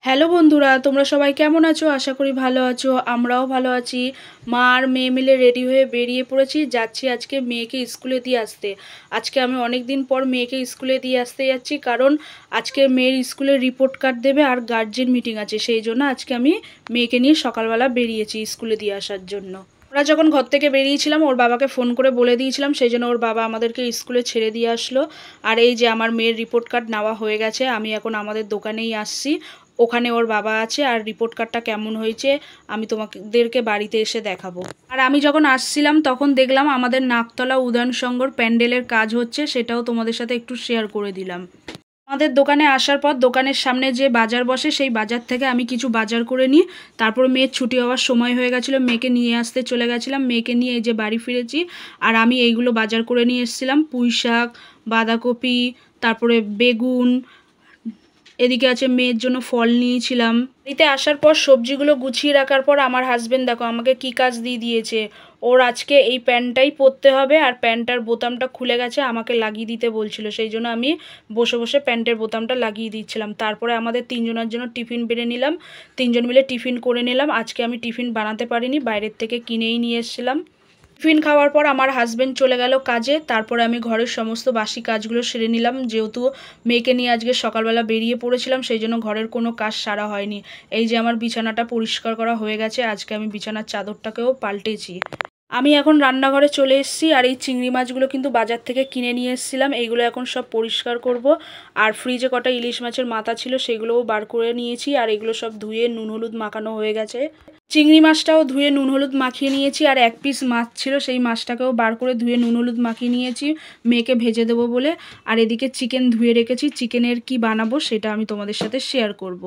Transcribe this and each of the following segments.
Hello বন্ধুরা, তোমরা সবাই কেমন আছো? আশা করি ভালো আছো। আমরাও ভালো আছি। মা আর মেয়ে মিলে রেডি হয়ে বেরিয়ে পড়েছি। যাচ্ছি আজকে মেয়েকে স্কুলে দিয়ে আসতে। আজকে আমি অনেক দিন পর মেয়েকে স্কুলে দিয়ে আসতে যাচ্ছি, কারণ আজকে মেয়ের স্কুলে রিপোর্ট কার্ড দেবে আর গার্জেন মিটিং আছে। সেই জন্য আজকে আমি মেয়েকে নিয়ে সকালবেলা বেরিয়েছি স্কুলে দিয়ে আসার জন্য। ওরা যখন ঘর থেকে বেরিয়েছিলাম ওর বাবাকে ফোন করে বলে দিয়েছিলাম, সেই জন্য ওর বাবা আমাদেরকে স্কুলে ছেড়ে দিয়ে আসলো। আর এই যে আমার মেয়ের রিপোর্ট কার্ড নেওয়া হয়ে গেছে। আমি এখন আমাদের দোকানেই আসছি, ওখানে ওর বাবা আছে। আর রিপোর্ট কার্ডটা কেমন হয়েছে আমি তোমাদেরকে বাড়িতে এসে দেখাবো। আর আমি যখন আসছিলাম তখন দেখলাম আমাদের নাকতলা উদয়ন সংঘর প্যান্ডেলের কাজ হচ্ছে, সেটাও তোমাদের সাথে একটু শেয়ার করে দিলাম। আমাদের দোকানে আসার পর দোকানের সামনে যে বাজার বসে সেই বাজার থেকে আমি কিছু বাজার করে নিই। তারপর মেয়ের ছুটি হওয়ার সময় হয়ে গেছিলো, মেয়েকে নিয়ে আসতে চলে গেছিলাম। মেয়েকে নিয়ে এই যে বাড়ি ফিরেছি। আর আমি এইগুলো বাজার করে নিয়ে এসেছিলাম: পুঁই শাক, বাঁধাকপি, তারপরে বেগুন, এদিকে আছে মেয়ের জন্য ফল নিয়েছিলাম। বাড়িতে আসার পর সবজিগুলো গুছিয়ে রাখার পর আমার হাজবেন্ড দেখো আমাকে কি কাজ দিয়ে দিয়েছে। ওর আজকে এই প্যান্টটাই পরতে হবে, আর প্যান্টটার বোতামটা খুলে গেছে, আমাকে লাগিয়ে দিতে বলছিল। সেই জন্য আমি বসে বসে প্যান্টের বোতামটা লাগিয়ে দিচ্ছিলাম। তারপরে আমাদের তিনজনের জন্য টিফিন বেড়ে নিলাম, তিনজন মিলে টিফিন করে নিলাম। আজকে আমি টিফিন বানাতে পারিনি, বাইরের থেকে কিনেই নিয়ে এসেছিলাম। টিফিন খাওয়ার পর আমার হাজবেন্ড চলে গেল কাজে। তারপরে আমি ঘরের সমস্ত বাসি কাজগুলো সেরে নিলাম, যেহেতু মেয়েকে নিয়ে আজকে সকালবেলা বেরিয়ে পড়েছিলাম, সেই জন্য ঘরের কোনো কাজ সারা হয়নি। এই যে আমার বিছানাটা পরিষ্কার করা হয়ে গেছে, আজকে আমি বিছানার চাদরটাকেও পাল্টেছি। আমি এখন রান্নাঘরে চলে এসেছি। আর এই চিংড়ি মাছগুলো কিন্তু বাজার থেকে কিনে নিয়ে এসেছিলাম, এইগুলো এখন সব পরিষ্কার করব। আর ফ্রিজে কটা ইলিশ মাছের মাথা ছিল সেগুলোও বার করে নিয়েছি, আর এগুলো সব ধুয়ে নুন হলুদ মাখানো হয়ে গেছে। চিংড়ি মাছটাও ধুয়ে নুন হলুদ মাখিয়ে নিয়েছি, আর এক পিস মাছ ছিল সেই মাছটাকেও বার করে ধুয়ে নুন হলুদ মাখিয়ে নিয়েছি মেয়েকে ভেজে দেবো বলে। আর এদিকে চিকেন ধুয়ে রেখেছি, চিকেনের কি বানাবো সেটা আমি তোমাদের সাথে শেয়ার করব।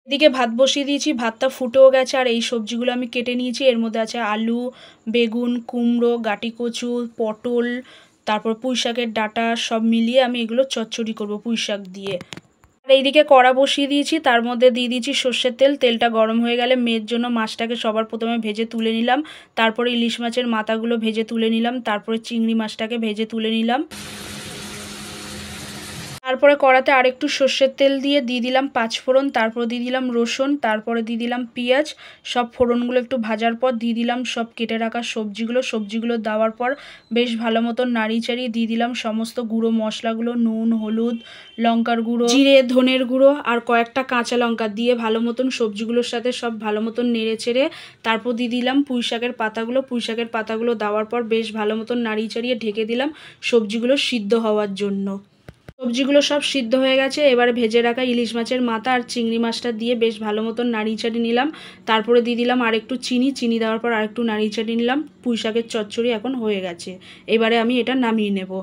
এদিকে ভাত বসিয়ে দিয়েছি, ভাতটা ফুটেও গেছে। আর এই সবজিগুলো আমি কেটে নিয়েছি, এর মধ্যে আছে আলু, বেগুন, কুমড়ো, গাটি কচু, পটল, তারপর পুঁই শাকের ডাঁটা, সব মিলিয়ে আমি এগুলো চচ্চড়ি করব পুঁই শাক দিয়ে। আর এইদিকে কড়া বসিয়ে দিয়েছি, তার মধ্যে দিয়ে দিয়েছি সর্ষের তেল। তেলটা গরম হয়ে গেলে মেয়ের জন্য মাছটাকে সবার প্রথমে ভেজে তুলে নিলাম, তারপরে ইলিশ মাছের মাথাগুলো ভেজে তুলে নিলাম, তারপরে চিংড়ি মাছটাকে ভেজে তুলে নিলাম। তারপরে কড়াতে আরেকটু সর্ষের তেল দিয়ে দিলাম পাঁচফোড়ন, তারপর দিয়ে দিলাম রসুন, তারপরে দিয়ে দিলাম পেঁয়াজ। সব ফোড়নগুলো একটু ভাজার পর দিয়ে দিলাম সব কেটে রাখা সবজিগুলো দেওয়ার পর বেশ ভালো মতন নাড়িয়ে চাড়িয়ে দিয়ে দিলাম সমস্ত গুঁড়ো মশলাগুলো: নুন, হলুদ, লঙ্কার গুঁড়ো, জিরে, ধনের গুঁড়ো আর কয়েকটা কাঁচা লঙ্কা দিয়ে ভালো মতন সবজিগুলোর সাথে সব ভালো মতন নেড়ে চেড়ে তারপর দিয়ে দিলাম পুঁই শাকের পাতাগুলো দেওয়ার পর বেশ ভালো মতন নাড়িয়ে চাড়িয়ে ঢেকে দিলাম সবজিগুলো সিদ্ধ হওয়ার জন্য। সবজিগুলো সব সিদ্ধ হয়ে গেছে, এবারে ভেজে রাখা ইলিশ মাছের মাথা আর চিংড়ি মাছটা দিয়ে বেশ ভালো মতন নাড়িয়ে চাড়িয়ে নিলাম। তারপরে দিয়ে দিলাম আরেকটু চিনি দেওয়ার পর আরেকটু নাড়িয়ে চাড়িয়ে নিলাম। পুঁই শাকের চচ্চড়ি এখন হয়ে গেছে, এবারে আমি এটা নামিয়ে নেব।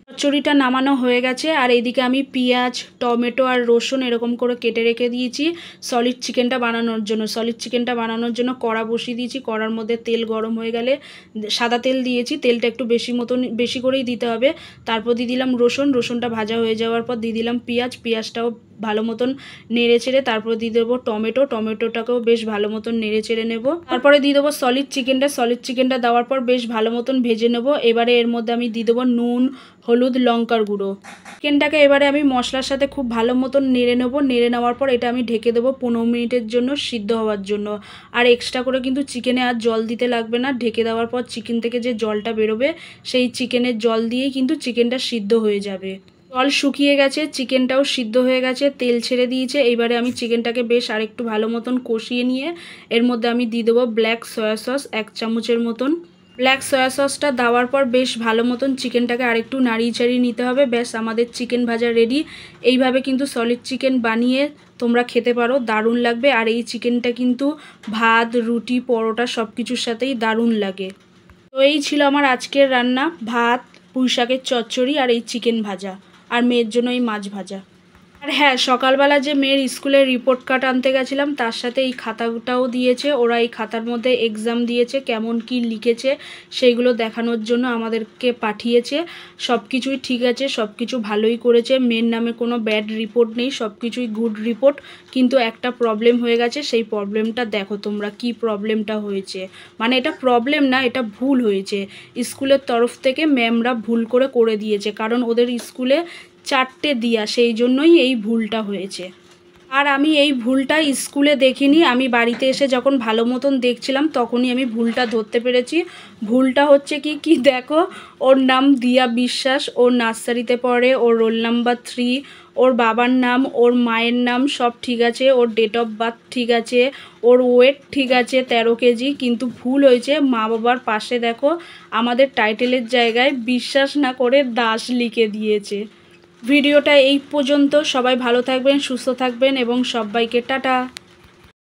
চচ্চড়িটা নামানো হয়ে গেছে। আর এইদিকে আমি পেঁয়াজ, টমেটো আর রসুন এরকম করে কেটে রেখে দিয়েছি সলিড চিকেনটা বানানোর জন্য কড়া বসিয়ে দিয়েছি। কড়ার মধ্যে তেল গরম হয়ে গেলে সাদা তেল দিয়েছি, তেলটা একটু বেশি করেই দিতে হবে। তারপর দিয়ে দিলাম রসুনটা ভাজা হয়ে যাওয়ার পর দিয়ে দিলাম পেঁয়াজটাও ভালো মতন নেড়ে চেড়ে তারপর দিয়ে দেবো টমেটোটাকেও বেশ ভালো মতন নেড়ে চেড়ে নেবো। তারপরে দিয়ে দেবো সলিড চিকেনটা দেওয়ার পর বেশ ভালো মতন ভেজে নেবো। এবারে এর মধ্যে আমি দিয়ে দেবো নুন, হলুদ, লঙ্কার গুঁড়ো। চিকেনটাকে এবারে আমি মশলার সাথে খুব ভালো মতন নেড়ে নেবো। নেড়ে নেওয়ার পর এটা আমি ঢেকে দেবো 15 মিনিটের জন্য সিদ্ধ হওয়ার জন্য। আর এক্সট্রা করে কিন্তু চিকেনে আর জল দিতে লাগবে না। ঢেকে দেওয়ার পর চিকেন থেকে যে জলটা বেরোবে সেই চিকেনের জল দিয়েই কিন্তু চিকেনটা সিদ্ধ হয়ে যাবে। জল শুকিয়ে গেছে, চিকেনটাও সিদ্ধ হয়ে গেছে, তেল ছেড়ে দিয়েছে। এইবারে আমি চিকেনটাকে বেশ আরেকটু ভালো মতন কষিয়ে নিয়ে এর মধ্যে আমি দিয়ে দেবো ব্ল্যাক সয়া সস 1 চামচের মতন। ব্ল্যাক সয়া সসটা দেওয়ার পর বেশ ভালো মতন চিকেনটাকে আরেকটু নাড়িয়ে চাড়িয়ে নিতে হবে। ব্যাস আমাদের চিকেন ভাজা রেডি। এইভাবে কিন্তু সলিড চিকেন বানিয়ে তোমরা খেতে পারো, দারুণ লাগবে। আর এই চিকেনটা কিন্তু ভাত, রুটি, পরোটা সব কিছুর সাথেই দারুণ লাগে। তো এই ছিল আমার আজকের রান্না: ভাত, পুঁই শাকের চচ্চড়ি আর এই চিকেন ভাজা, আর মেয়ের জন্য এই মাছ ভাজা। আর হ্যাঁ, সকালবেলা যে মেয়ের স্কুলের রিপোর্ট কার্ড আনতে গেছিলাম তার সাথে এই খাতাটাও দিয়েছে। ওরা এই খাতার মধ্যে এক্সাম দিয়েছে, কেমন কি লিখেছে সেইগুলো দেখানোর জন্য আমাদেরকে পাঠিয়েছে। সব কিছুই ঠিক আছে, সব কিছু ভালোই করেছে। মেয়ের নামে কোনো ব্যাড রিপোর্ট নেই, সব কিছুই গুড রিপোর্ট। কিন্তু একটা প্রবলেম হয়ে গেছে, সেই প্রবলেমটা দেখো তোমরা কি প্রবলেমটা হয়েছে। মানে এটা প্রবলেম না, এটা ভুল হয়েছে। স্কুলের তরফ থেকে ম্যামরা ভুল করে দিয়েছে, কারণ ওদের স্কুলে 4টে দিয়া, সেই জন্যই এই ভুলটা হয়েছে। আর আমি এই ভুলটা স্কুলে দেখিনি, আমি বাড়িতে এসে যখন ভালো মতন দেখছিলাম তখনই আমি ভুলটা ধরতে পেরেছি। ভুলটা হচ্ছে কি দেখো, ওর নাম দিয়া বিশ্বাস, ওর নার্সারিতে পড়ে, ওর রোল নাম্বার 3, ওর বাবার নাম, ওর মায়ের নাম সব ঠিক আছে, ওর ডেট অফ বার্থ ঠিক আছে, ওর ওয়েট ঠিক আছে 13 কেজি, কিন্তু ভুল হয়েছে মা বাবার পাশে দেখো আমাদের টাইটেলের জায়গায় বিশ্বাস না করে দাস লিখে দিয়েছে। ভিডিওটা এই পর্যন্ত, সবাই ভালো থাকবেন, সুস্থ থাকবেন এবং সবাইকে টাটা।